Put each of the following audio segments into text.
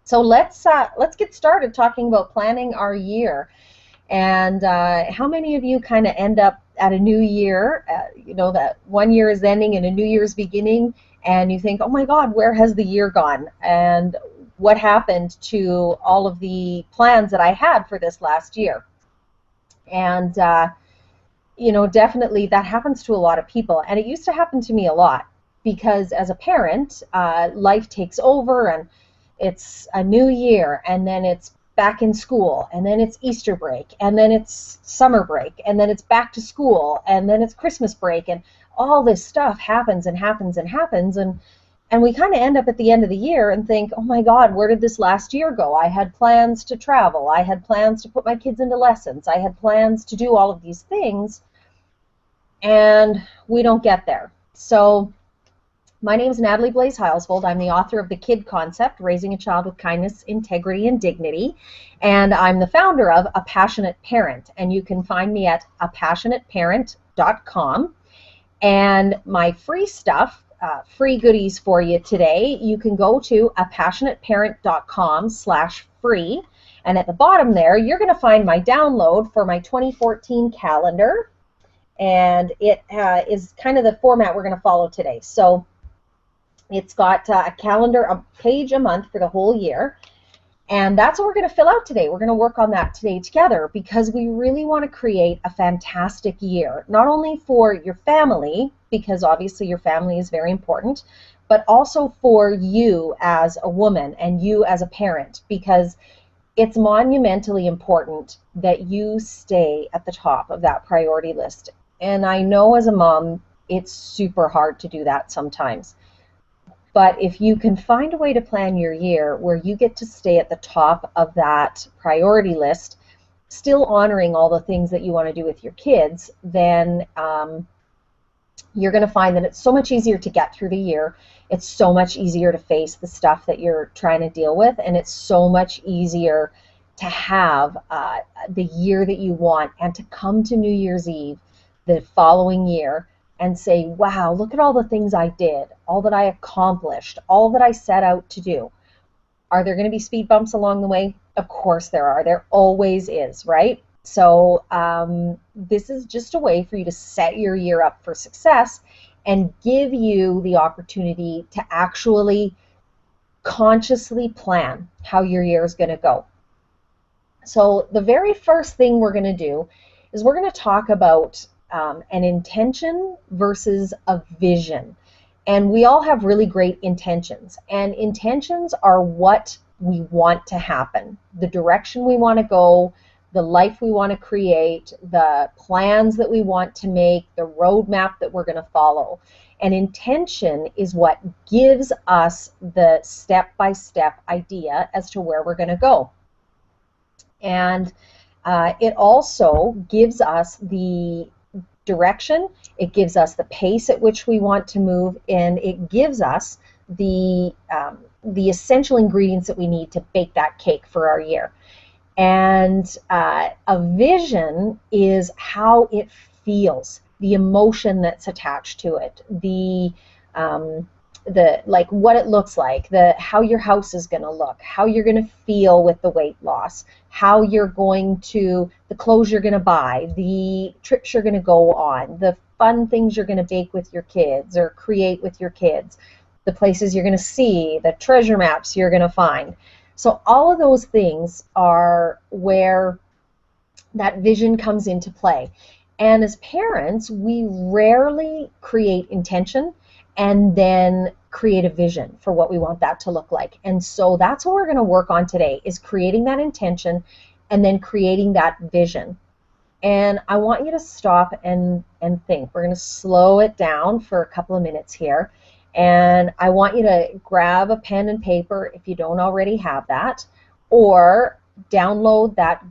So let's get started talking about planning our year. And how many of you kind of end up at a new year, that one year is ending and a new year's beginning, and you think, oh my God, where has the year gone? And what happened to all of the plans that I had for this last year? And, definitely that happens to a lot of people. And it used to happen to me a lot because as a parent, life takes over and it's a new year, and then it's back in school, and then it's Easter break, and then it's summer break, and then it's back to school, and then it's Christmas break, and all this stuff happens and happens and happens, and we kind of end up at the end of the year and think, oh my God, where did this last year go? I had plans to travel, I had plans to put my kids into lessons, I had plans to do all of these things, and we don't get there. So my name is Natalie Blaze Heilsvold. I'm the author of The Kid Concept, Raising a Child with Kindness, Integrity, and Dignity. And I'm the founder of A Passionate Parent. And you can find me at apassionateparent.com. And my free stuff, free goodies for you today, you can go to apassionateparent.com/free. And at the bottom there, you're going to find my download for my 2014 calendar. And it is kind of the format we're going to follow today. So it's got a calendar, a page a month for the whole year, and that's what we're going to fill out today. We're going to work on that today together because we really want to create a fantastic year, not only for your family, because obviously your family is very important, but also for you as a woman and you as a parent, because it's monumentally important that you stay at the top of that priority list. And I know as a mom, it's super hard to do that sometimes. But if you can find a way to plan your year where you get to stay at the top of that priority list, still honoring all the things that you want to do with your kids, then you're going to find that it's so much easier to get through the year. It's so much easier to face the stuff that you're trying to deal with, and it's so much easier to have the year that you want and to come to New Year's Eve the following year and say, wow, look at all the things I did, all that I accomplished, all that I set out to do. Are there going to be speed bumps along the way? Of course there are. There always is, right? So this is just a way for you to set your year up for success and give you the opportunity to actually consciously plan how your year is going to go. So the very first thing we're going to do is we're going to talk about an intention versus a vision. And we all have really great intentions. And intentions are what we want to happen, the direction we want to go, the life we want to create, the plans that we want to make, the roadmap that we're going to follow. And intention is what gives us the step-by-step idea as to where we're going to go. And it also gives us the direction, it gives us the pace at which we want to move, and it gives us the essential ingredients that we need to bake that cake for our year. And a vision is how it feels, the emotion that's attached to it, the like what it looks like, how your house is going to look, how you're going to feel with the weight loss, how you're going to, the clothes you're going to buy, the trips you're going to go on, the fun things you're going to bake with your kids or create with your kids, the places you're going to see, the treasure maps you're going to find. So all of those things are where that vision comes into play. And as parents, we rarely create intention and then create a vision for what we want that to look like. And so that's what we're going to work on today, is creating that intention and then creating that vision. And I want you to stop and think. We're going to slow it down for a couple of minutes here. And I want you to grab a pen and paper if you don't already have that, or download that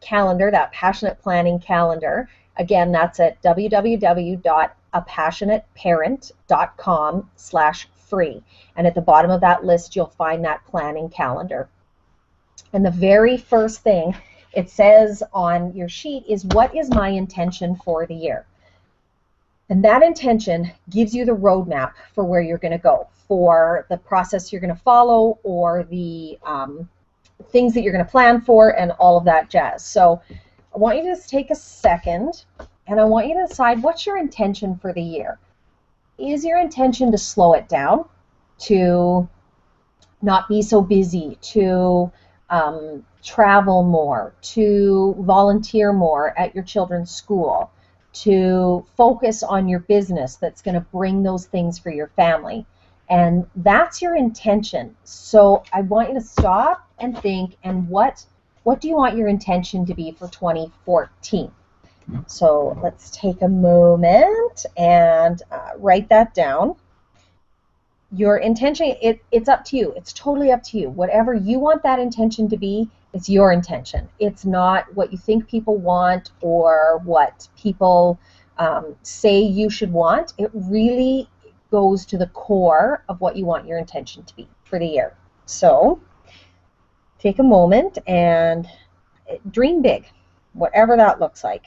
calendar, that Passionate Planning calendar. Again, that's at www.apassionateparent.com/free. And at the bottom of that list, you'll find that planning calendar. And the very first thing it says on your sheet is, what is my intention for the year? And that intention gives you the roadmap for where you're going to go, for the process you're going to follow, or the things that you're going to plan for, and all of that jazz. So I want you to just take a second, and I want you to decide, what's your intention for the year? Is your intention to slow it down, to not be so busy, to travel more, to volunteer more at your children's school, to focus on your business that's going to bring those things for your family? And that's your intention. So I want you to stop and think, and what do you want your intention to be for 2014? So let's take a moment and write that down. Your intention, it's up to you. It's totally up to you. Whatever you want that intention to be, it's your intention. It's not what you think people want or what people say you should want. It really goes to the core of what you want your intention to be for the year. So take a moment and dream big, whatever that looks like.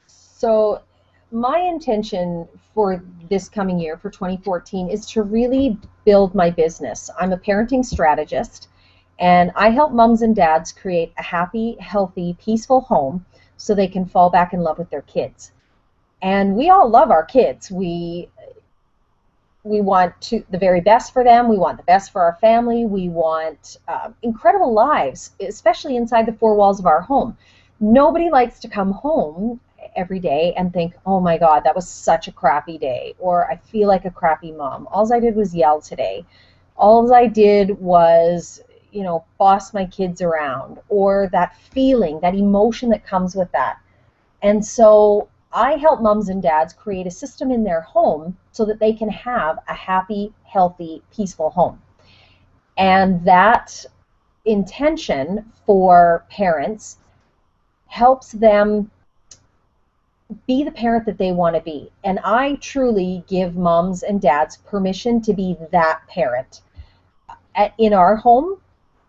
So my intention for this coming year, for 2014, is to really build my business. I'm a parenting strategist, and I help moms and dads create a happy, healthy, peaceful home so they can fall back in love with their kids. And we all love our kids. We want the very best for them. We want the best for our family. We want incredible lives, especially inside the four walls of our home. Nobody likes to come home every day and think, oh my God, that was such a crappy day, or I feel like a crappy mom. All I did was yell today. All I did was, boss my kids around, or that feeling, that emotion that comes with that. And so I help moms and dads create a system in their home so that they can have a happy, healthy, peaceful home. And that intention for parents helps them be the parent that they want to be. And I truly give moms and dads permission to be that parent in our home.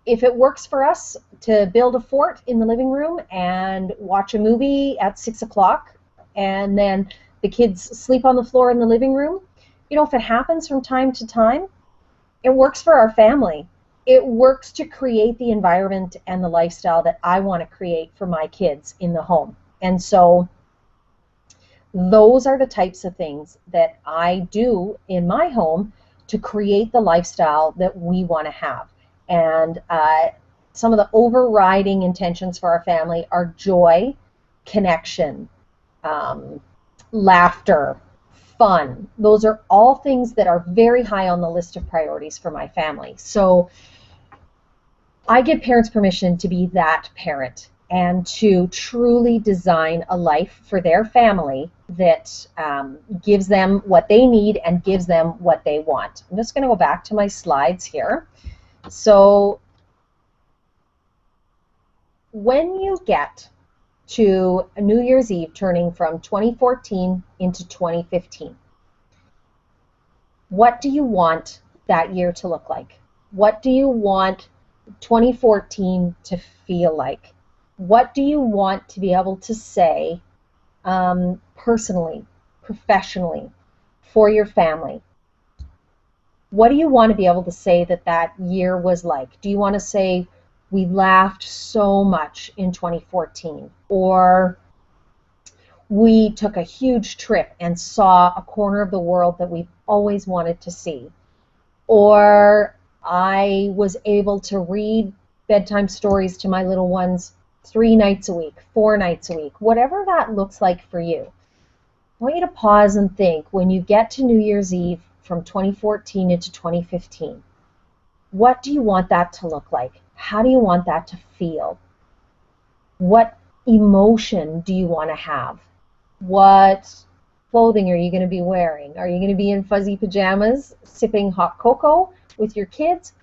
If it works for us to build a fort in the living room and watch a movie at 6 o'clock, and then the kids sleep on the floor in the living room, if it happens from time to time, it works for our family. It works to create the environment and the lifestyle that I want to create for my kids in the home. And so those are the types of things that I do in my home to create the lifestyle that we want to have. And some of the overriding intentions for our family are joy, connection, laughter, fun. Those are all things that are very high on the list of priorities for my family. So I give parents permission to be that parent and to truly design a life for their family that gives them what they need and gives them what they want. I'm just going to go back to my slides here. So when you get to New Year's Eve, turning from 2014 into 2015, what do you want that year to look like? What do you want 2014 to feel like? What do you want to be able to say personally, professionally, for your family? What do you want to be able to say that year was like? Do you want to say, we laughed so much in 2014, or we took a huge trip and saw a corner of the world that we've always wanted to see, or I was able to read bedtime stories to my little ones 3 nights a week, 4 nights a week, whatever that looks like for you. I want you to pause and think, when you get to New Year's Eve from 2014 into 2015, what do you want that to look like? how do you want that to feel? What emotion do you want to have? What clothing are you going to be wearing? Are you going to be in fuzzy pajamas sipping hot cocoa with your kids?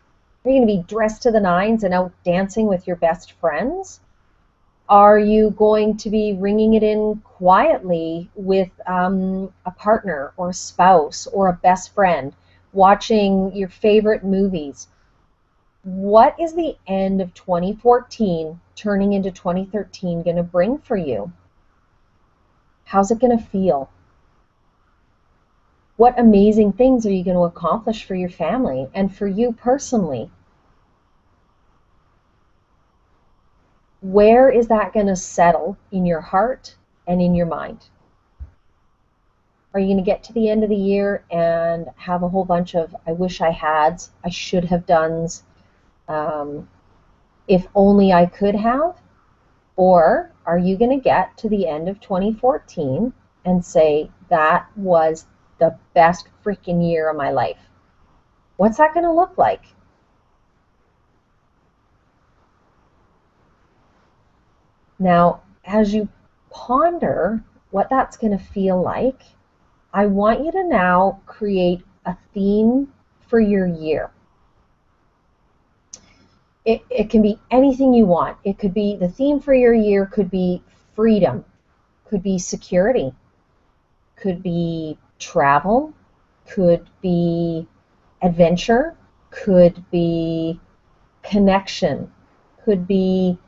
Are you going to be dressed to the nines and out dancing with your best friends? Are you going to be ringing it in quietly with a partner or a spouse or a best friend, watching your favorite movies? What is the end of 2014 turning into 2013 going to bring for you? How's it going to feel? What amazing things are you going to accomplish for your family and for you personally? Where is that going to settle in your heart and in your mind? Are you going to get to the end of the year and have a whole bunch of I wish I had's, I should have done's, if only I could have? Or are you going to get to the end of 2014 and say, that was the best freaking year of my life? What's that going to look like? Now, as you ponder what that's going to feel like, I want you to now create a theme for your year. It can be anything you want. It could be, the theme for your year could be freedom, could be security, could be travel, could be adventure, could be connection, could be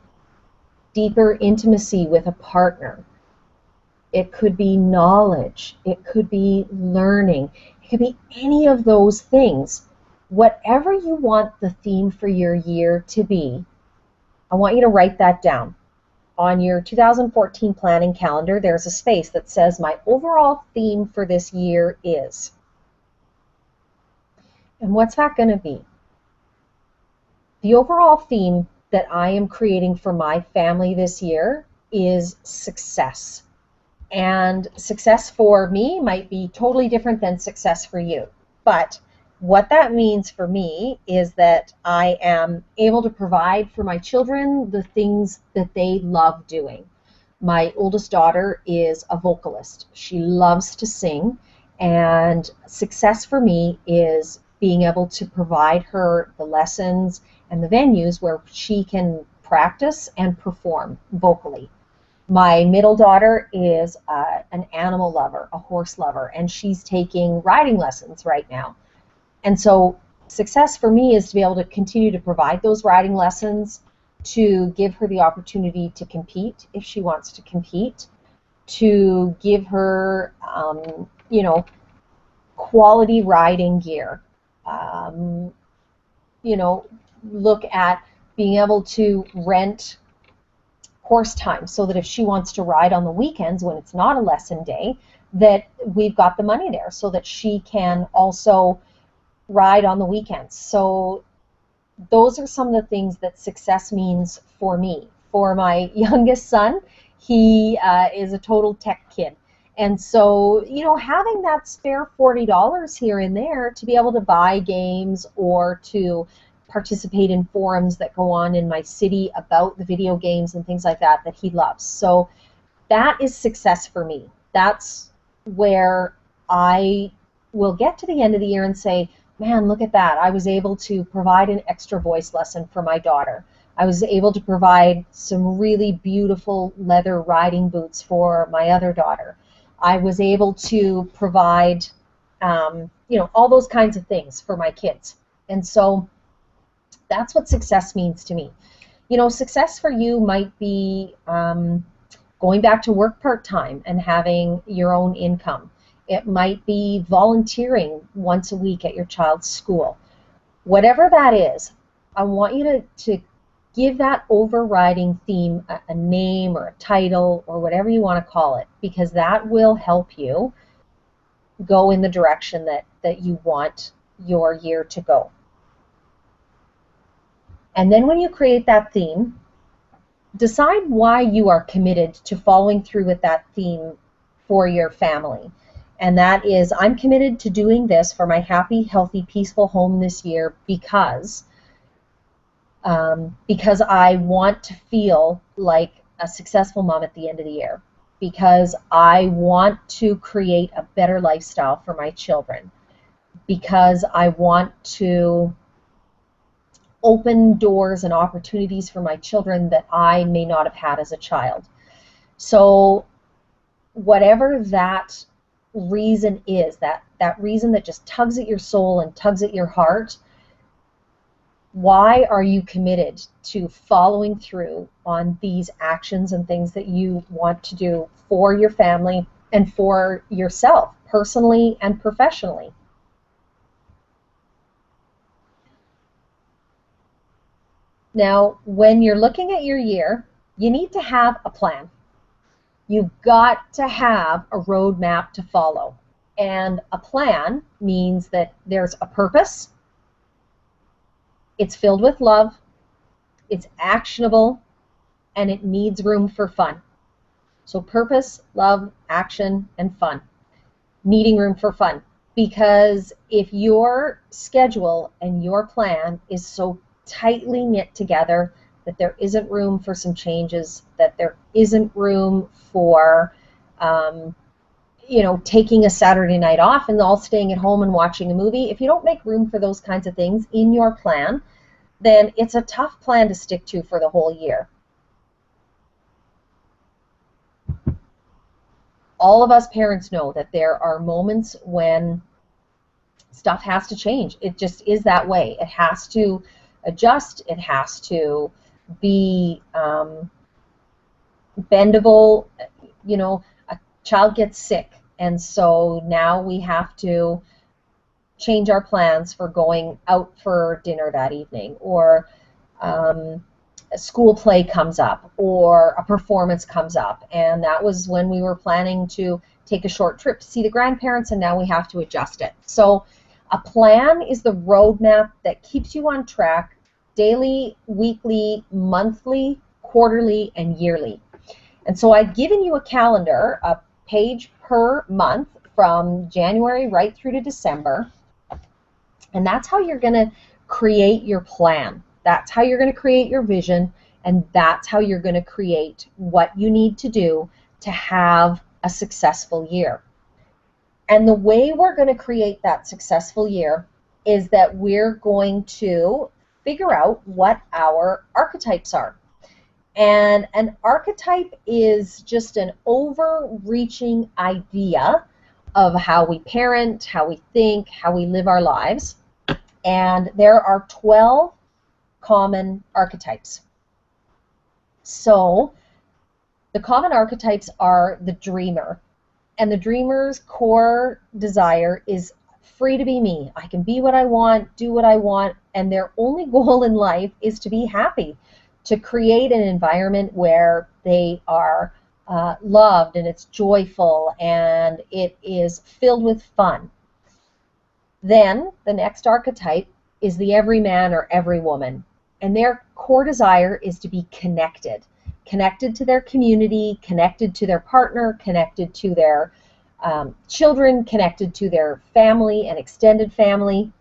deeper intimacy with a partner. It could be knowledge. It could be learning. It could be any of those things. Whatever you want the theme for your year to be, I want you to write that down. On your 2014 planning calendar, there's a space that says my overall theme for this year is. And what's that going to be? The overall theme that I am creating for my family this year is success. And success for me might be totally different than success for you. But what that means for me is that I am able to provide for my children the things that they love doing. My oldest daughter is a vocalist. She loves to sing, and success for me is being able to provide her the lessons and the venues where she can practice and perform vocally. My middle daughter is an animal lover, a horse lover, and she's taking riding lessons right now. And so success for me is to be able to continue to provide those riding lessons, to give her the opportunity to compete if she wants to compete, to give her, quality riding gear, look at being able to rent horse time so that if she wants to ride on the weekends when it's not a lesson day, that we've got the money there so that she can also ride on the weekends. So those are some of the things that success means for me. For my youngest son, he is a total tech kid. And so, having that spare $40 here and there to be able to buy games or to participate in forums that go on in my city about the video games and things like that he loves. So that is success for me. That's where I will get to the end of the year and say, man, look at that. I was able to provide an extra voice lesson for my daughter. I was able to provide some really beautiful leather riding boots for my other daughter. I was able to provide, all those kinds of things for my kids. And so that's what success means to me. Success for you might be going back to work part-time and having your own income. It might be volunteering once a week at your child's school. Whatever that is, I want you to give that overriding theme a name or a title or whatever you want to call it, because that will help you go in the direction that you want your year to go. And then when you create that theme, decide why you are committed to following through with that theme for your family. And that is, I'm committed to doing this for my happy, healthy, peaceful home this year because because I want to feel like a successful mom at the end of the year, because I want to create a better lifestyle for my children, because I want to open doors and opportunities for my children that I may not have had as a child. So whatever that reason is, that reason that just tugs at your soul and tugs at your heart, why are you committed to following through on these actions and things that you want to do for your family and for yourself, personally and professionally? Now, when you're looking at your year, you need to have a plan. You've got to have a roadmap to follow. And a plan means that there's a purpose, it's filled with love, it's actionable, and it needs room for fun. So purpose, love, action, and fun. Needing room for fun. Because if your schedule and your plan is so tightly knit together that there isn't room for some changes, that there isn't room for taking a Saturday night off and all staying at home and watching a movie, if you don't make room for those kinds of things in your plan, then it's a tough plan to stick to for the whole year. All of us parents know that there are moments when stuff has to change. It just is that way. It has to adjust. It has to be bendable. A child gets sick, and so now we have to change our plans for going out for dinner that evening, or a school play comes up, or a performance comes up, and that was when we were planning to take a short trip to see the grandparents, and now we have to adjust it. So a plan is the roadmap that keeps you on track daily, weekly, monthly, quarterly, and yearly. And so I've given you a calendar, a page per month from January right through to December. And that's how you're going to create your plan. That's how you're going to create your vision. And that's how you're going to create what you need to do to have a successful year. And the way we're going to create that successful year is that we're going to figure out what our archetypes are. And an archetype is just an overreaching idea of how we parent, how we think, how we live our lives. And there are 12 common archetypes. So the common archetypes are the dreamer. And the dreamer's core desire is free to be me. I can be what I want, do what I want, and their only goal in life is to be happy, to create an environment where they are loved and it's joyful and it is filled with fun. Then the next archetype is the everyman or everywoman, and their core desire is to be connected to their community, connected to their partner, connected to their children, connected to their family and extended family.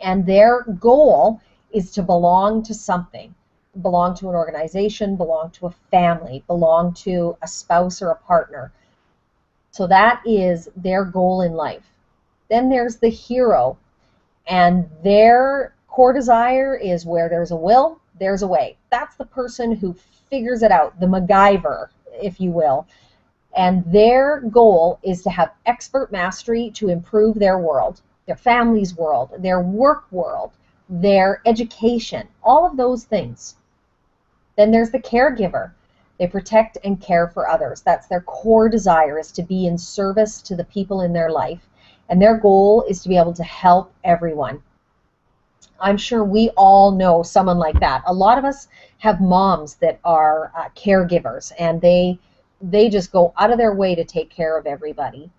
And their goal is to belong to something, belong to an organization, belong to a family, belong to a spouse or a partner. So that is their goal in life. Then there's the hero, and their core desire is where there's a will, there's a way. That's the person who figures it out, the MacGyver, if you will. And their goal is to have expert mastery to improve their world, their family's world, their work world, their education, all of those things. Then there's the caregiver. They protect and care for others. That's their core desire, is to be in service to the people in their life. And their goal is to be able to help everyone. I'm sure we all know someone like that. A lot of us have moms that are caregivers, and they just go out of their way to take care of everybody.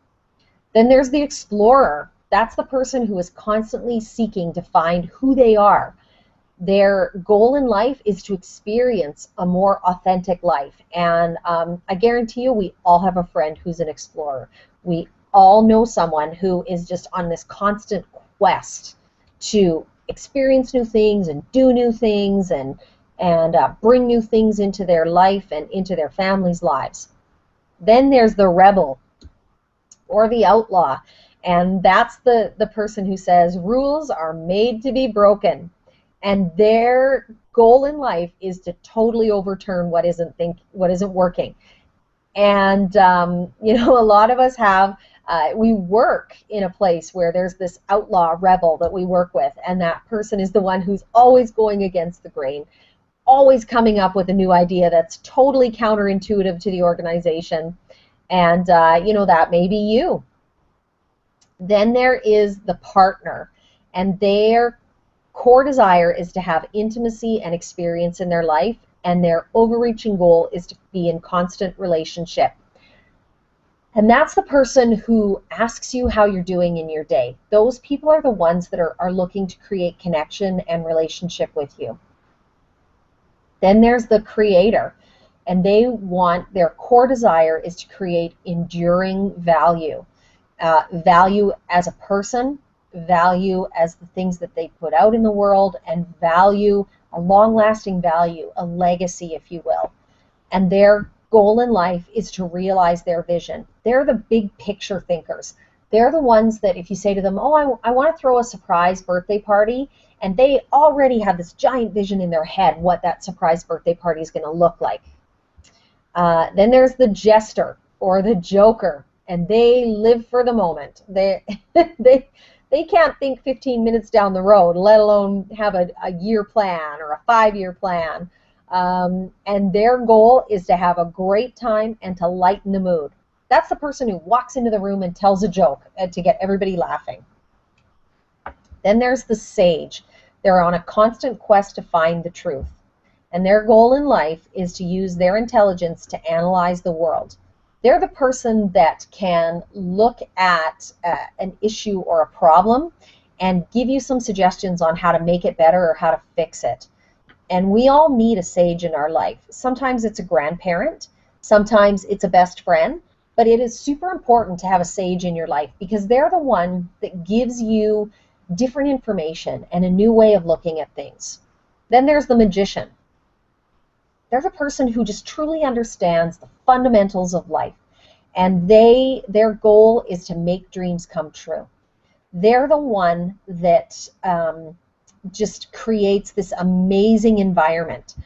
Then there's the explorer. That's the person who is constantly seeking to find who they are. Their goal in life is to experience a more authentic life. And I guarantee you, we all have a friend who's an explorer. We all know someone who is just on this constant quest to experience new things and do new things and bring new things into their life and into their families' lives. Then there's the rebel or the outlaw, and that's the person who says rules are made to be broken, and their goal in life is to totally overturn what isn't working. And a lot of us have we work in a place where there's this outlaw rebel that we work with, and that person is the one who's always going against the grain, always coming up with a new idea that's totally counterintuitive to the organization. And that may be you. Then there is the partner, and their core desire is to have intimacy and experience in their life, and their overreaching goal is to be in constant relationship. And that's the person who asks you how you're doing in your day. Those people are the ones that are looking to create connection and relationship with you. Then there's the creator, and their core desire is to create enduring value. Value as a person, value as the things that they put out in the world, and value, a long-lasting value, a legacy, if you will. And their goal in life is to realize their vision. They're the big picture thinkers. They're the ones that if you say to them, oh, I want to throw a surprise birthday party, and they already have this giant vision in their head what that surprise birthday party is going to look like. Then there's the jester or the joker, and they live for the moment. They can't think 15 minutes down the road, let alone have a year plan or a 5-year plan. And their goal is to have a great time and to lighten the mood. That's the person who walks into the room and tells a joke to get everybody laughing. Then there's the sage. They're on a constant quest to find the truth. And their goal in life is to use their intelligence to analyze the world. They're the person that can look at an issue or a problem and give you some suggestions on how to make it better or how to fix it. And we all need a sage in our life. Sometimes it's a grandparent, sometimes it's a best friend, but it is super important to have a sage in your life because they're the one that gives you different information and a new way of looking at things. Then there's the magician. They're the person who just truly understands the fundamentals of life, and their goal is to make dreams come true. They're the one that just creates this amazing environment.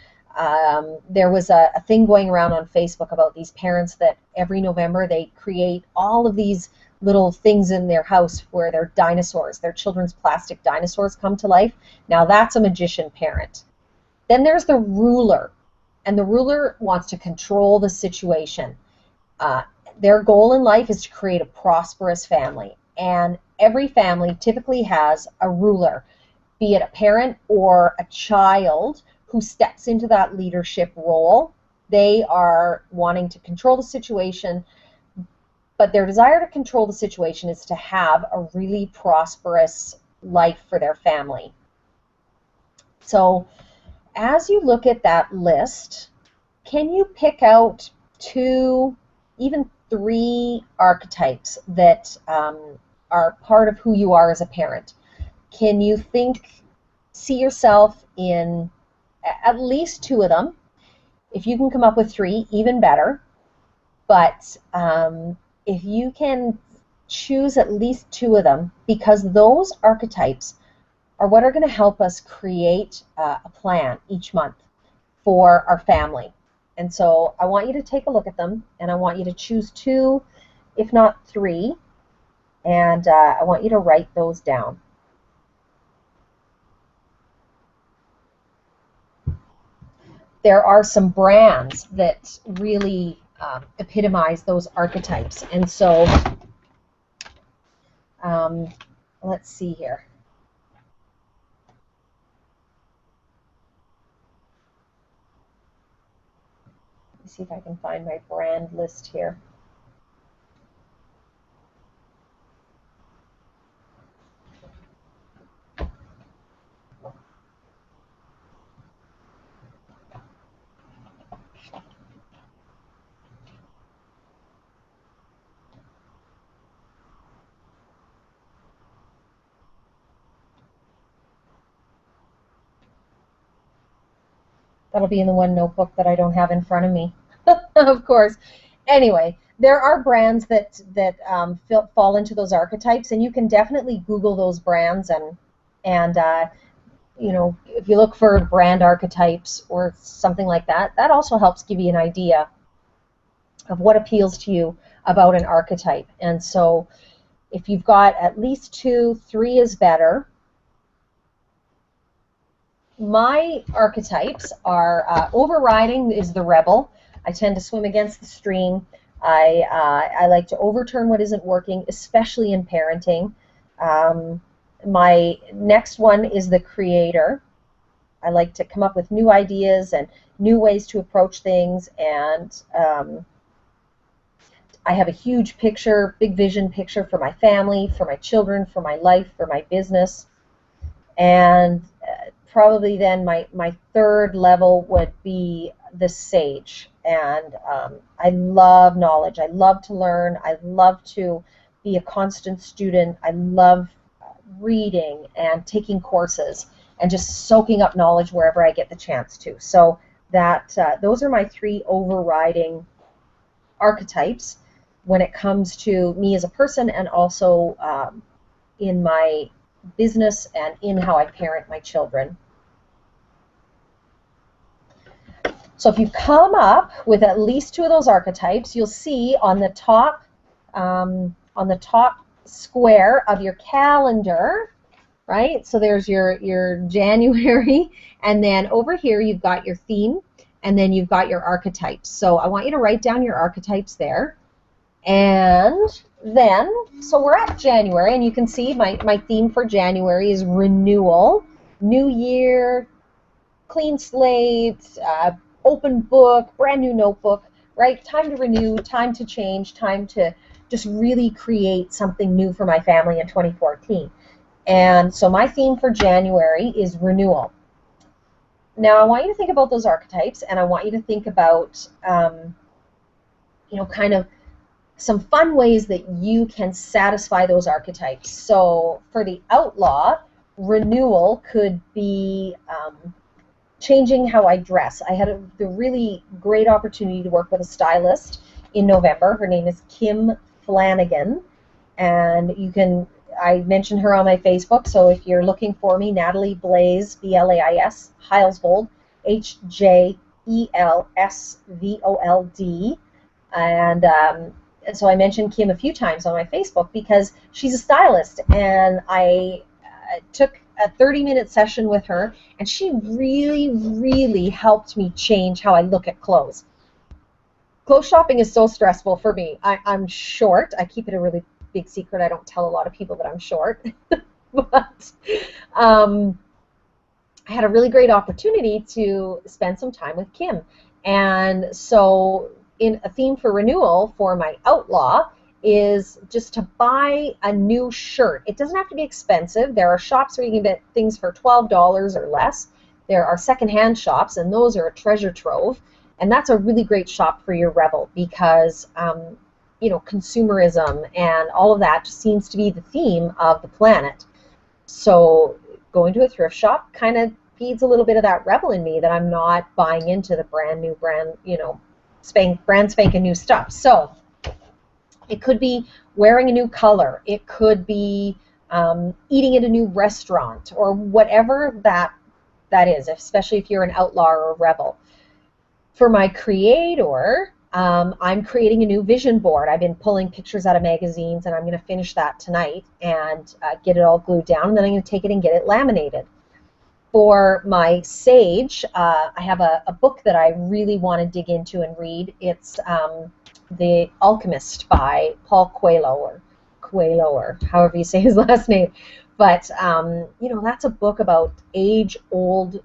There was a thing going around on Facebook about these parents that every November they create all of these little things in their house where their dinosaurs, their children's plastic dinosaurs come to life. Now that's a magician parent. Then there's the ruler, and the ruler wants to control the situation. Their goal in life is to create a prosperous family, and every family typically has a ruler, be it a parent or a child who steps into that leadership role. They are wanting to control the situation, but their desire to control the situation is to have a really prosperous life for their family. So as you look at that list, can you pick out 2, even 3 archetypes that are part of who you are as a parent? Can you see yourself in at least 2 of them? If you can come up with 3, even better. But if you can choose at least 2 of them, because those archetypes are what are going to help us create a plan each month for our family. And so I want you to take a look at them, and I want you to choose 2, if not 3, and I want you to write those down. There are some brands that really epitomize those archetypes. And so let's see here. Let me see if I can find my brand list here. That'll be in the one notebook that I don't have in front of me, of course. Anyway, there are brands that fall into those archetypes, and you can definitely Google those brands and you know, if you look for brand archetypes or something like that, that also helps give you an idea of what appeals to you about an archetype. And so if you've got at least 2, 3 is better. My archetypes are overriding is the rebel. I tend to swim against the stream. I like to overturn what isn't working, especially in parenting. My next one is the creator. I like to come up with new ideas and new ways to approach things, and I have a huge picture, big vision picture for my family, for my children, for my life, for my business. And probably then my third level would be the sage. And I love knowledge. I love to learn. I love to be a constant student. I love reading and taking courses and just soaking up knowledge wherever I get the chance to. So that those are my 3 overriding archetypes when it comes to me as a person, and also in my business and in how I parent my children. So if you come up with at least 2 of those archetypes, you'll see on the top square of your calendar, right? So there's your January, and then over here you've got your theme, and then you've got your archetypes. So I want you to write down your archetypes there. And then, so we're at January, and you can see my theme for January is renewal, new year, clean slate, open book, brand new notebook, right? Time to renew, time to change, time to just really create something new for my family in 2014. And so my theme for January is renewal. Now I want you to think about those archetypes, and I want you to think about, you know, kind of some fun ways that you can satisfy those archetypes. So for the outlaw, renewal could be changing how I dress. I had the really great opportunity to work with a stylist in November. Her name is Kim Flanagan, and I mentioned her on my Facebook, so if you're looking for me, Natalie Blaise, B-L-A-I-S, Heilsvold, H-J-E-L-S-V-O-L-D, and so I mentioned Kim a few times on my Facebook because she's a stylist, and I took a 30-minute session with her, and she really, really helped me change how I look at clothes. Clothes shopping is so stressful for me. I'm short. I keep it a really big secret. I don't tell a lot of people that I'm short. But I had a really great opportunity to spend some time with Kim. And so in a theme for renewal for my outlaw is just to buy a new shirt. It doesn't have to be expensive. There are shops where you can get things for $12 or less. There are secondhand shops, and those are a treasure trove. And that's a really great shop for your rebel because, you know, consumerism and all of that just seems to be the theme of the planet. So going to a thrift shop kind of feeds a little bit of that rebel in me, that I'm not buying into the brand, you know, brand spanking new stuff. So it could be wearing a new color. It could be eating at a new restaurant, or whatever that is, especially if you're an outlaw or a rebel. For my creator, I'm creating a new vision board. I've been pulling pictures out of magazines, and I'm going to finish that tonight and get it all glued down, and then I'm going to take it and get it laminated. For my sage, I have a book that I really want to dig into and read. It's The Alchemist by Paul Coelho, or however you say his last name. But, you know, that's a book about age-old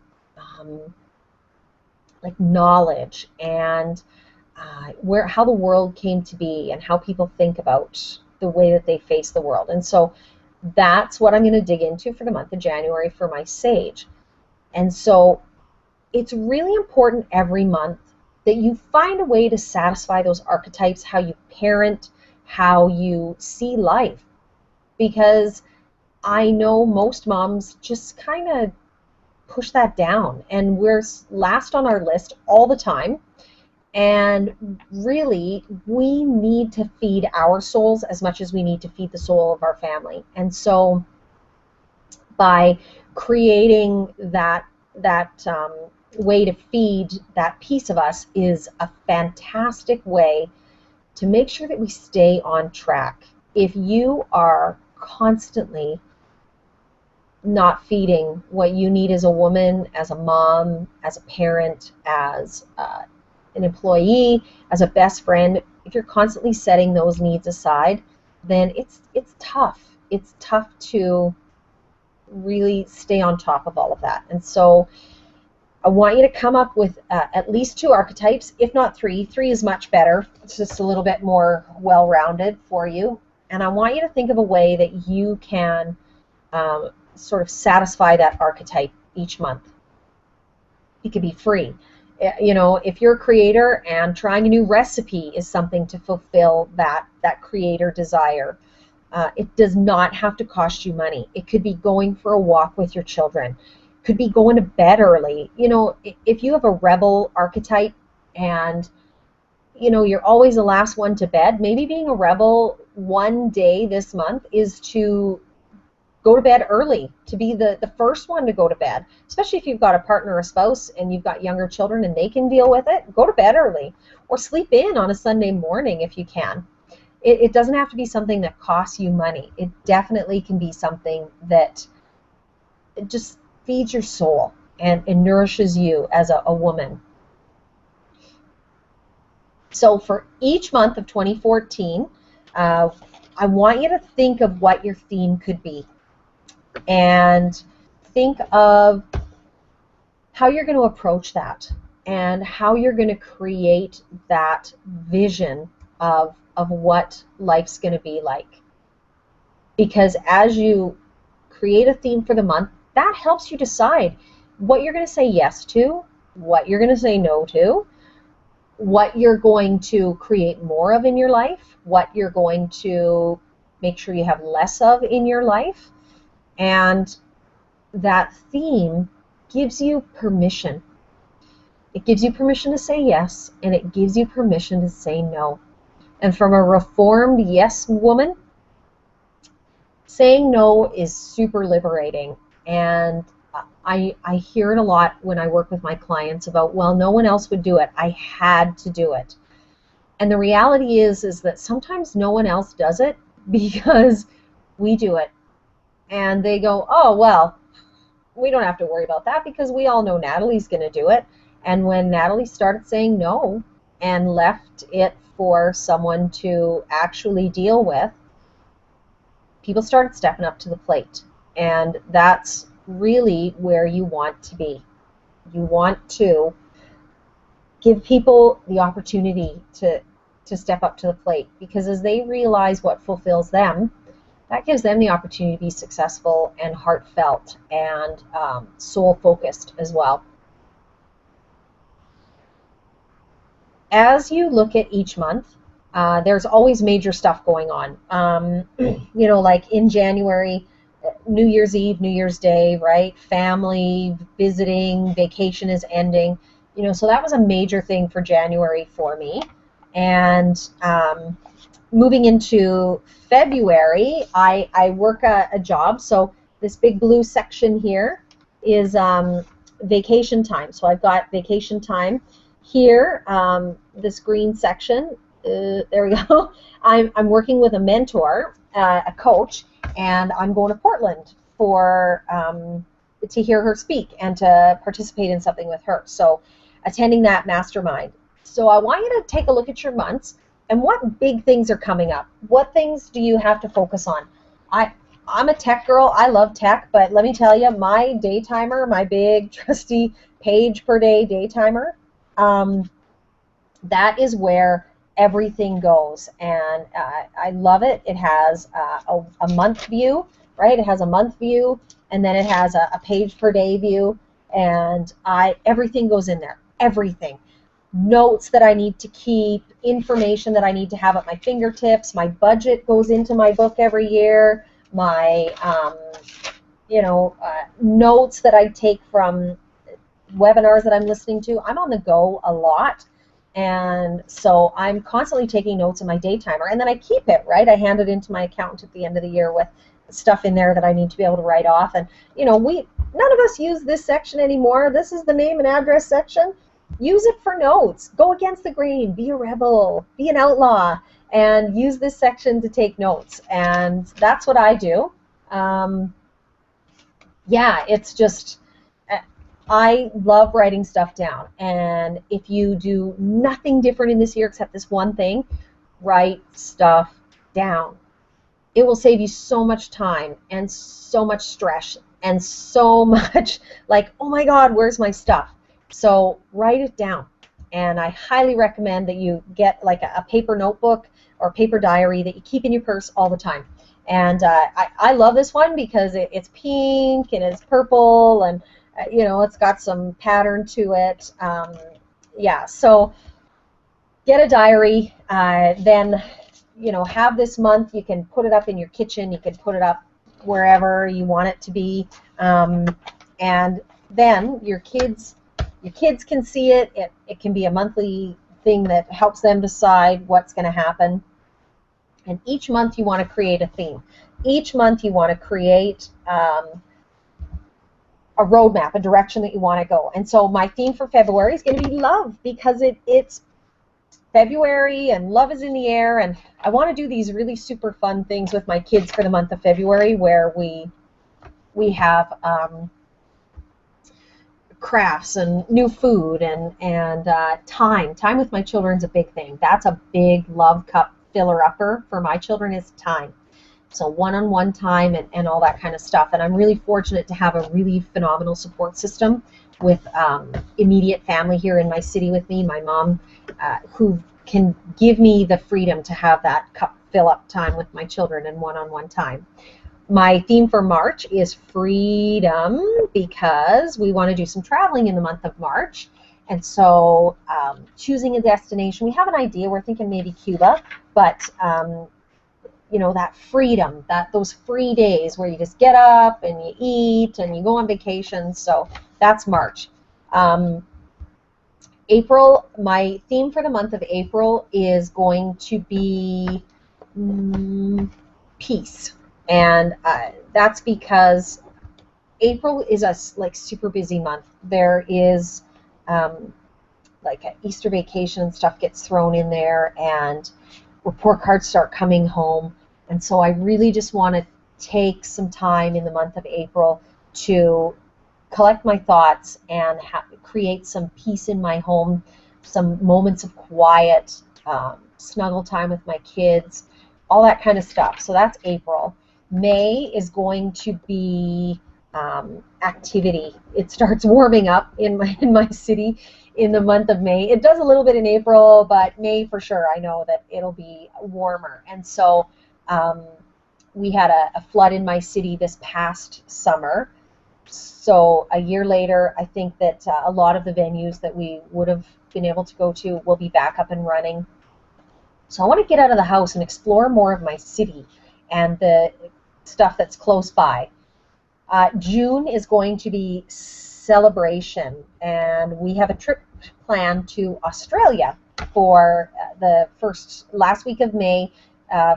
like knowledge and how the world came to be and how people think about the way that they face the world. And so that's what I'm going to dig into for the month of January for my sage. And so it's really important every month that you find a way to satisfy those archetypes, how you parent, how you see life. Because I know most moms just kind of push that down, and we're last on our list all the time. And really, we need to feed our souls as much as we need to feed the soul of our family. And so by creating that way to feed that piece of us is a fantastic way to make sure that we stay on track. If you are constantly not feeding what you need as a woman, as a mom, as a parent, as an employee, as a best friend, if you're constantly setting those needs aside, then it's tough. It's tough to really stay on top of all of that. And so I want you to come up with at least 2 archetypes, if not 3. 3 is much better. It's just a little bit more well-rounded for you. And I want you to think of a way that you can sort of satisfy that archetype each month. It could be free. You know, if you're a creator and trying a new recipe is something to fulfill that creator desire, it does not have to cost you money. It could be going for a walk with your children. It could be going to bed early. You know, if you have a rebel archetype and, you know, you're always the last one to bed, maybe being a rebel one day this month is to go to bed early, to be the first one to go to bed, especially if you've got a partner or a spouse and you've got younger children and they can deal with it. Go to bed early or sleep in on a Sunday morning if you can. It doesn't have to be something that costs you money. It definitely can be something that just feeds your soul and nourishes you as a woman. So for each month of 2014, I want you to think of what your theme could be. And think of how you're going to approach that and how you're going to create that vision of what life's going to be like. Because as you create a theme for the month, that helps you decide what you're going to say yes to, what you're going to say no to, what you're going to create more of in your life, what you're going to make sure you have less of in your life. And that theme gives you permission. It gives you permission to say yes, and it gives you permission to say no. And from a reformed yes woman, saying no is super liberating. And I hear it a lot when I work with my clients about, well, no one else would do it. I had to do it. And the reality is that sometimes no one else does it because we do it. And they go, oh, well, we don't have to worry about that because we all know Natalie's going to do it. And when Natalie started saying no and left it for someone to actually deal with, people started stepping up to the plate. And that's really where you want to be. You want to give people the opportunity to step up to the plate, because as they realize what fulfills them, that gives them the opportunity to be successful and heartfelt and soul-focused as well. As you look at each month, there's always major stuff going on. You know, like in January, New Year's Eve, New Year's Day, right? Family, visiting, vacation is ending. You know, so that was a major thing for January for me. And moving into February, I work a job. So this big blue section here is vacation time. So I've got vacation time here, this green section. There we go. I'm working with a mentor, a coach, and I'm going to Portland for to hear her speak and to participate in something with her. So attending that mastermind. So I want you to take a look at your months and what big things are coming up. What things do you have to focus on? I'm a tech girl. I love tech, but let me tell you, my day timer, my big trusty page per day day timer, that is where everything goes, and I love it. It has a month view, right? It has a month view, and then it has a page per day view, and everything goes in there. Everything. Notes that I need to keep, information that I need to have at my fingertips. My budget goes into my book every year. My notes that I take from webinars that I'm listening to. I'm on the go a lot, and so I'm constantly taking notes in my day timer, and then I keep it, right? I hand it into my accountant at the end of the year with stuff in there that I need to be able to write off. And none of us use this section anymore. This is the name and address section. Use it for notes. Go against the grain. Be a rebel. Be an outlaw. And use this section to take notes. And that's what I do. Yeah, it's just, I love writing stuff down. And if you do nothing different in this year except this one thing, write stuff down. It will save you so much time and so much stress and so much like, oh my God, where's my stuff? So write it down. And I highly recommend that you get like a paper notebook or paper diary that you keep in your purse all the time. And I love this one because it's pink and it's purple and it's got some pattern to it. Yeah, so get a diary, then have this month. You can put it up in your kitchen. You can put it up wherever you want it to be, and then your kids can see it. It can be a monthly thing that helps them decide what's going to happen. And each month you want to create a theme. Each month you want to create a roadmap, a direction that you want to go. And so my theme for February is going to be love, because it's February and love is in the air, and I want to do these really super fun things with my kids for the month of February, where we have crafts and new food and time with my children is a big thing. That's a big love cup filler upper for my children, is time. So one-on-one time and all that kind of stuff. And I'm really fortunate to have a really phenomenal support system with immediate family here in my city with me. My mom, who can give me the freedom to have that cup fill up time with my children and one-on-one time. My theme for March is freedom, because we want to do some traveling in the month of March. And so choosing a destination, we have an idea. We're thinking maybe Cuba, but that freedom, those free days where you just get up and you eat and you go on vacation. So that's March. April, my theme for the month of April is going to be peace. And that's because April is a super busy month. There is like an Easter vacation and stuff gets thrown in there, and report cards start coming home. And so I really just want to take some time in the month of April to collect my thoughts and create some peace in my home, some moments of quiet, snuggle time with my kids, all that kind of stuff. So that's April. May is going to be activity. It starts warming up in my city in the month of May. It does a little bit in April, but May for sure, I know that it'll be warmer. And so we had a flood in my city this past summer. So a year later, I think that a lot of the venues that we would have been able to go to will be back up and running. So I want to get out of the house and explore more of my city and the stuff that's close by. June is going to be celebration, and we have a trip planned to Australia for the last week of May,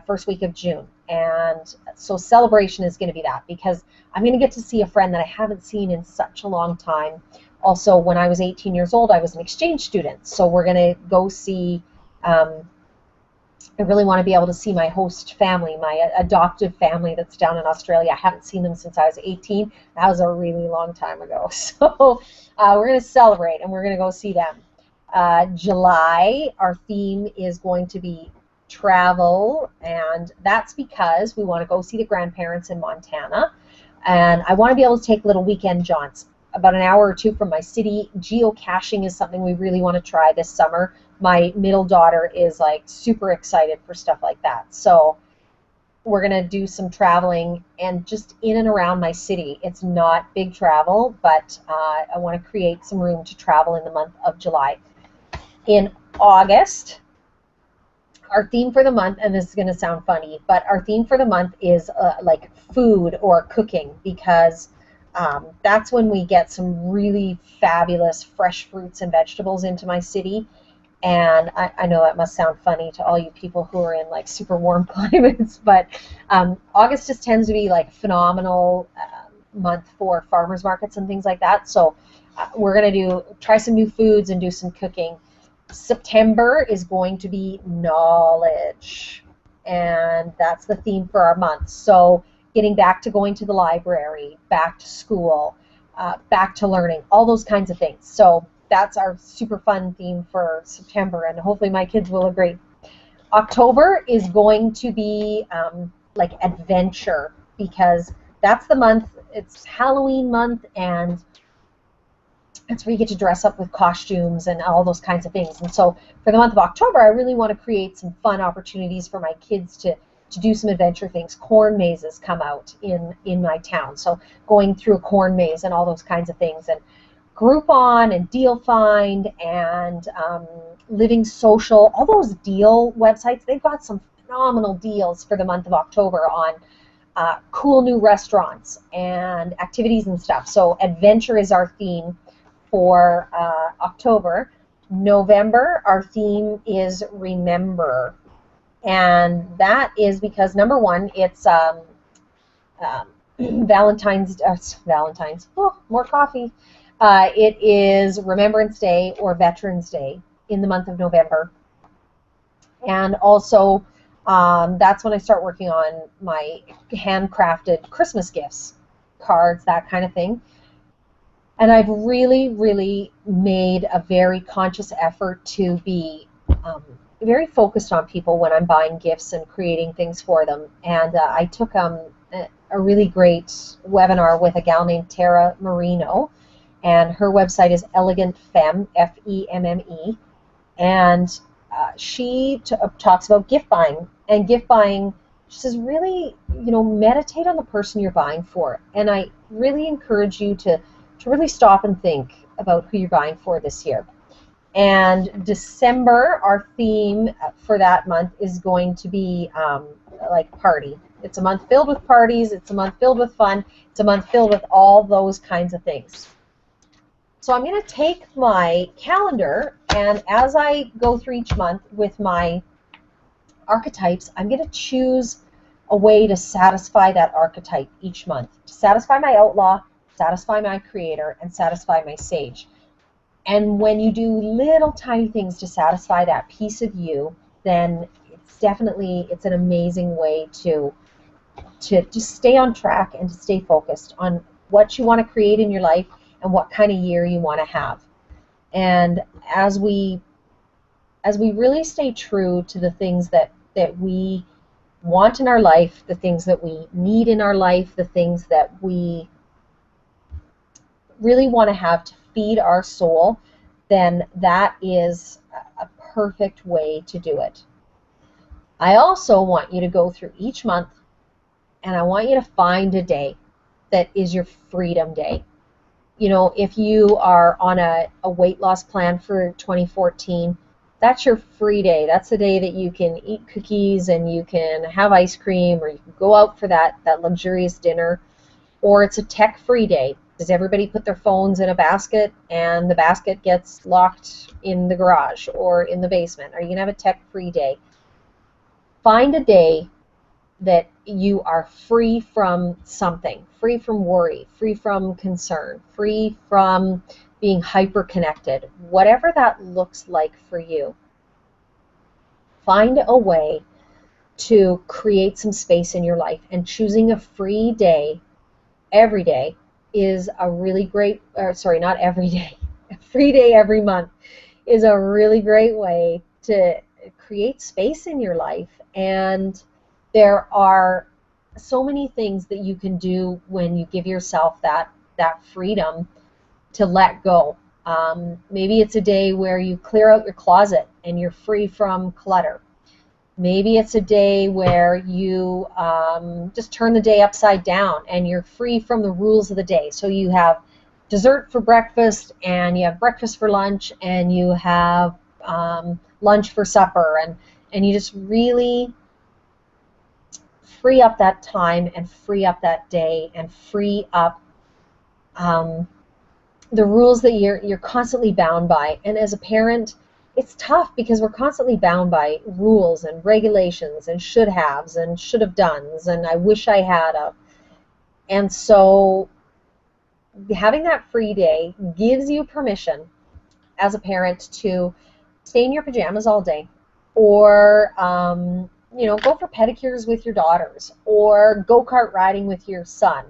first week of June. And so celebration is going to be that, because I'm going to get to see a friend that I haven't seen in such a long time. Also, when I was 18 years old, I was an exchange student. So we're going to go see, I really want to be able to see my host family, my adoptive family that's down in Australia. I haven't seen them since I was 18. That was a really long time ago. So we're going to celebrate, and we're going to go see them. July, our theme is going to be travel, and that's because we want to go see the grandparents in Montana, and I want to be able to take little weekend jaunts about an hour or two from my city. Geocaching is something we really want to try this summer. My middle daughter is like super excited for stuff like that, so we're going to do some traveling and just in and around my city. It's not big travel, but I want to create some room to travel in the month of July. In August, our theme for the month, and this is going to sound funny, but our theme for the month is like food or cooking, because that's when we get some really fabulous fresh fruits and vegetables into my city. And I know that must sound funny to all you people who are in like super warm climates, but August just tends to be like phenomenal month for farmers markets and things like that. So we're going to try some new foods and do some cooking. September is going to be knowledge, and that's the theme for our month. So getting back to going to the library, back to school, back to learning, all those kinds of things. So that's our super fun theme for September, and hopefully my kids will agree. October is going to be like adventure, because that's the month, it's Halloween month, and that's where you get to dress up with costumes and all those kinds of things. And so for the month of October, I really want to create some fun opportunities for my kids to do some adventure things. Corn mazes come out in my town, so going through a corn maze and all those kinds of things. And Groupon and Deal Find and Living Social, all those deal websites, they've got some phenomenal deals for the month of October on cool new restaurants and activities and stuff. So adventure is our theme for October. November, our theme is remember. And that is because, number one, it's Valentine's, oh, more coffee. It is Remembrance Day or Veterans Day in the month of November. And also, that's when I start working on my handcrafted Christmas gifts, cards, that kind of thing. And I've really, really made a very conscious effort to be very focused on people when I'm buying gifts and creating things for them. And I took a really great webinar with a gal named Tara Marino, and her website is Elegant Femme, F-E-M-M-E, and she talks about gift buying. And gift buying, she says, really, meditate on the person you're buying for. And I really encourage you to really stop and think about who you're buying for this year. And December, our theme for that month is going to be like party. It's a month filled with parties. It's a month filled with fun. It's a month filled with all those kinds of things. So I'm going to take my calendar, and as I go through each month with my archetypes, I'm going to choose a way to satisfy that archetype each month. To satisfy my outlaw, satisfy my creator, and satisfy my sage. And when you do little tiny things to satisfy that piece of you, then it's an amazing way to just stay on track and to stay focused on what you want to create in your life and what kind of year you want to have. And as we really stay true to the things that we want in our life, the things that we need in our life, the things that we really want to have to feed our soul, then that is a perfect way to do it. I also want you to go through each month, and I want you to find a day that is your freedom day. If you are on a weight loss plan for 2014, that's your free day. That's the day that you can eat cookies and you can have ice cream, or you can go out for that luxurious dinner. Or it's a tech-free day. Does everybody put their phones in a basket and the basket gets locked in the garage or in the basement? Are you going to have a tech-free day? Find a day that you are free from something, free from worry, free from concern, free from being hyper-connected, whatever that looks like for you. Find a way to create some space in your life, and choosing a free day every day is a really great, not every day, a free day every month is a really great way to create space in your life. And there are so many things that you can do when you give yourself that freedom to let go. Maybe it's a day where you clear out your closet and you're free from clutter. Maybe it's a day where you just turn the day upside down and you're free from the rules of the day. So you have dessert for breakfast, and you have breakfast for lunch, and you have lunch for supper, and you just really free up that time and free up that day and free up the rules that you're constantly bound by. And as a parent, it's tough because we're constantly bound by rules and regulations and should haves and should have dones and I wish I had a. And so having that free day gives you permission as a parent to stay in your pajamas all day, or go for pedicures with your daughters, or go-kart riding with your son,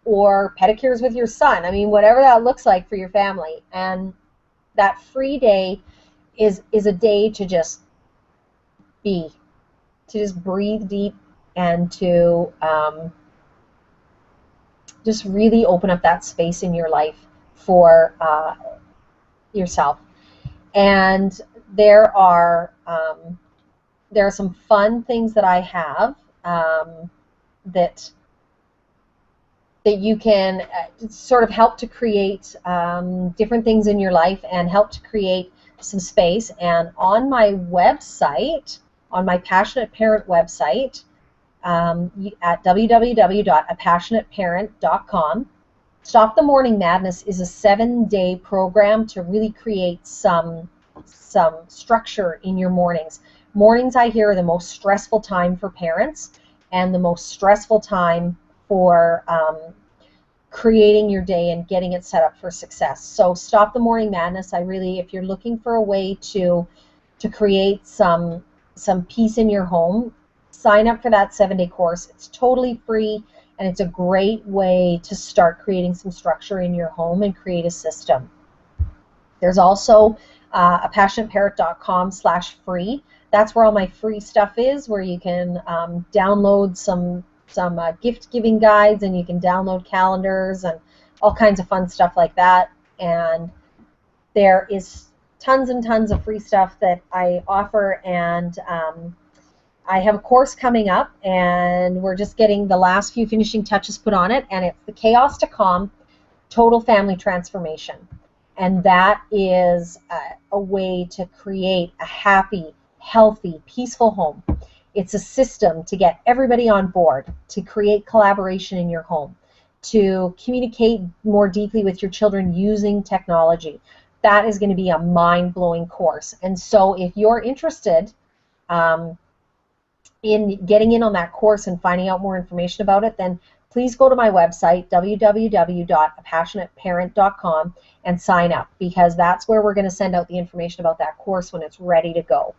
or pedicures with your son. I mean, whatever that looks like for your family. And that free day is a day to just be, to just breathe deep and to just really open up that space in your life for yourself. And there are some fun things that I have that you can sort of help to create different things in your life and help to create some space. And on my website, on my Passionate Parent website, at www.apassionateparent.com, Stop the Morning Madness is a 7-day program to really create some structure in your mornings. Mornings, I hear, are the most stressful time for parents and the most stressful time for creating your day and getting it set up for success. So Stop the Morning Madness, if you're looking for a way to create some peace in your home, sign up for that 7-day course. It's totally free, and it's a great way to start creating some structure in your home and create a system. There's also apassionateparent.com/free. That's where all my free stuff is, where you can download some gift-giving guides, and you can download calendars and all kinds of fun stuff like that. And there is tons and tons of free stuff that I offer, and I have a course coming up, and we're just getting the last few finishing touches put on it, and it's the Chaos to Calm Total Family Transformation. And that is a way to create a happy, healthy, peaceful home. It's a system to get everybody on board, to create collaboration in your home, to communicate more deeply with your children using technology. That is going to be a mind-blowing course. And so if you're interested in getting in on that course and finding out more information about it, then please go to my website, www.apassionateparent.com, and sign up, because that's where we're going to send out the information about that course when it's ready to go.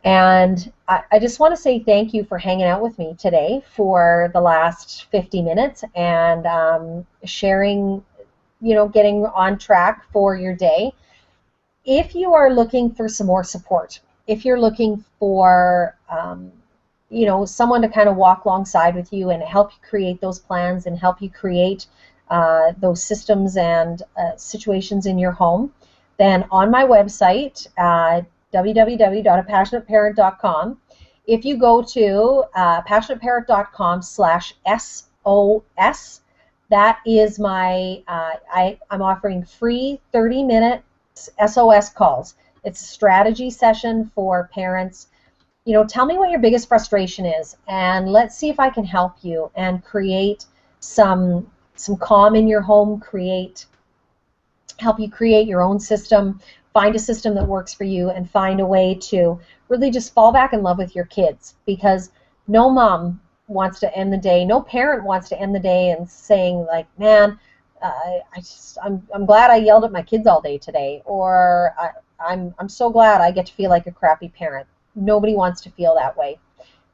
And I just want to say thank you for hanging out with me today for the last 50 minutes and sharing, getting on track for your day. If you are looking for some more support, if you're looking for someone to kind of walk alongside with you and help you create those plans and help you create those systems and situations in your home, then on my website, www.apassionateparent.com, if you go to passionateparent.com/SOS, that is my, I'm offering free 30-minute SOS calls. It's a strategy session for parents. Tell me what your biggest frustration is, and let's see if I can help you and create some calm in your home, help you create your own system, find a system that works for you, and find a way to really just fall back in love with your kids, because no mom wants to end the day, no parent wants to end the day and saying like, man, I'm glad I yelled at my kids all day today, or I'm so glad I get to feel like a crappy parent. Nobody wants to feel that way.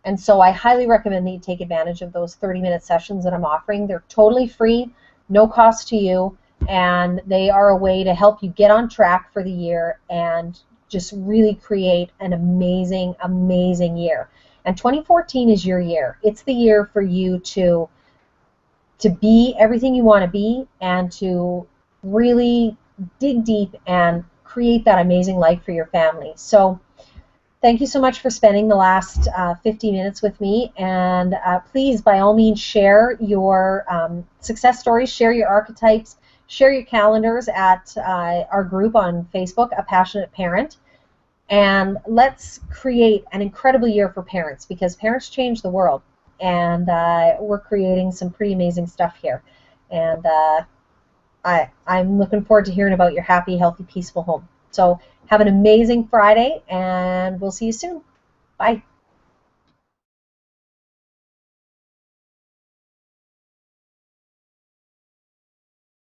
And so I highly recommend that you take advantage of those 30-minute sessions that I'm offering. They're totally free, no cost to you, and they are a way to help you get on track for the year and just really create an amazing, amazing year. And 2014 is your year. It's the year for you to be everything you want to be and to really dig deep and create that amazing life for your family. So thank you so much for spending the last 50 minutes with me, and please, by all means, share your success stories, share your archetypes, share your calendars at our group on Facebook, A Passionate Parent. And let's create an incredible year for parents, because parents change the world. And we're creating some pretty amazing stuff here. And I'm looking forward to hearing about your happy, healthy, peaceful home. So have an amazing Friday, and we'll see you soon. Bye.